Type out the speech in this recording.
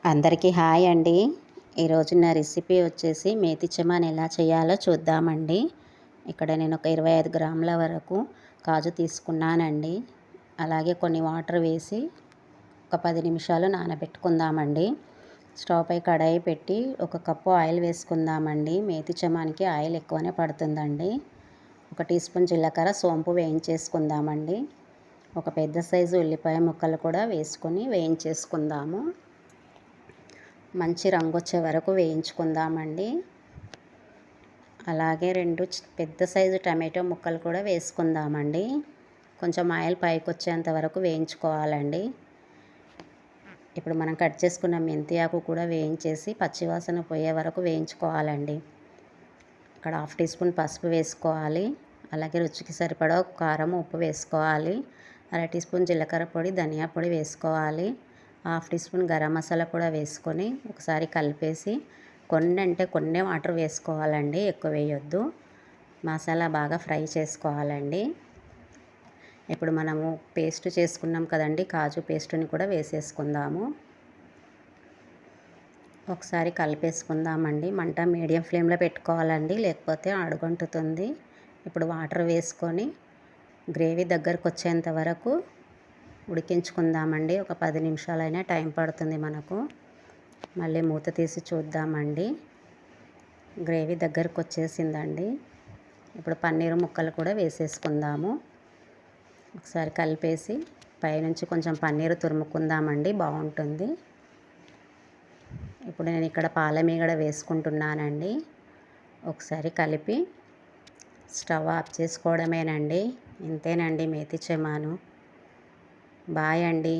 అందరికీ హాయ్ అండి. ఈరోజు నా రెసిపీ వచ్చేసి మేతి చెమాన్ ఎలా చేయాలో చూద్దామండి. ఇక్కడ నేను ఒక 25 గ్రాముల వరకు కాజు తీసుకున్నానండి. అలాగే కొన్ని వాటర్ వేసి ఒక 10 నిమిషాలు నానబెట్టుకుందామండి. స్టవ్ పై కడాయి పెట్టి ఒక కప్పు ఆయిల్ వేసుకుందామండి. మేతి చెమాన్కి ఆయిల్ ఎక్కువనే పడుతుందండి. ఒక టీ స్పూన్ జీలకర్ర సోంపు వేయించేసుకుందామండి. ఒక పెద్ద సైజు ఉల్లిపాయ ముక్కలు కూడా వేసుకొని వేయించేసుకుందాము. మంచి రంగు వచ్చే వరకు వేయించుకుందామండి. అలాగే 2 పెద్ద సైజు టమాటో ముక్కలు కూడా వేసుకుందామండి. కొంచెం ఆయిల్ పైకి వచ్చేంత వరకు వేయించుకోవాలండి. ఇప్పుడు మనం కట్ చేసుకున్న మెంతి ఆకు కూడా వేయించేసి పచ్చివాసన పోయే వరకు వేయించుకోవాలండి. ఇక్కడ 1/2 టీ స్పూన్ పసుపు వేసుకోవాలి. అలాగే రుచికి సరిపడా కారం ఉప్పు వేసుకోవాలి. 1/2 టీ స్పూన్ జీలకర్ర పొడి ధనియా పొడి వేసుకోవాలి. 1/2 టీ స్పూన్ గరం మసాలా కూడా వేసుకొని ఒకసారి కలిపేసి కొన్ని వాటర్ వేసుకోవాలండి, ఎక్కువ వేయొద్దు. మసాలా బాగా ఫ్రై చేసుకోవాలండి. ఇప్పుడు మనము పేస్ట్ చేసుకున్నాం కదండి, కాజు పేస్ట్ని కూడా వేసేసుకుందాము. ఒకసారి కలిపేసుకుందామండి. మంట మీడియం ఫ్లేమ్లో పెట్టుకోవాలండి, లేకపోతే అడుగంటుతుంది. ఇప్పుడు వాటర్ వేసుకొని గ్రేవీ దగ్గరకు వచ్చేంత వరకు ఉడికించుకుందామండి. ఒక 10 నిమిషాలైనా టైం పడుతుంది మనకు. మళ్ళీ మూత తీసి చూద్దామండి. గ్రేవీ దగ్గరకు వచ్చేసిందండి. ఇప్పుడు పన్నీరు ముక్కలు కూడా వేసేసుకుందాము. ఒకసారి కలిపేసి పైనుంచి కొంచెం పన్నీరు తురుముకుందామండి, బాగుంటుంది. ఇప్పుడు నేను ఇక్కడ పాలమీగడ వేసుకుంటున్నానండి. ఒకసారి కలిపి స్టవ్ ఆఫ్ చేసుకోవడమేనండి. ఇంతేనండి మేతి చెమాను. బాయ్ అండి.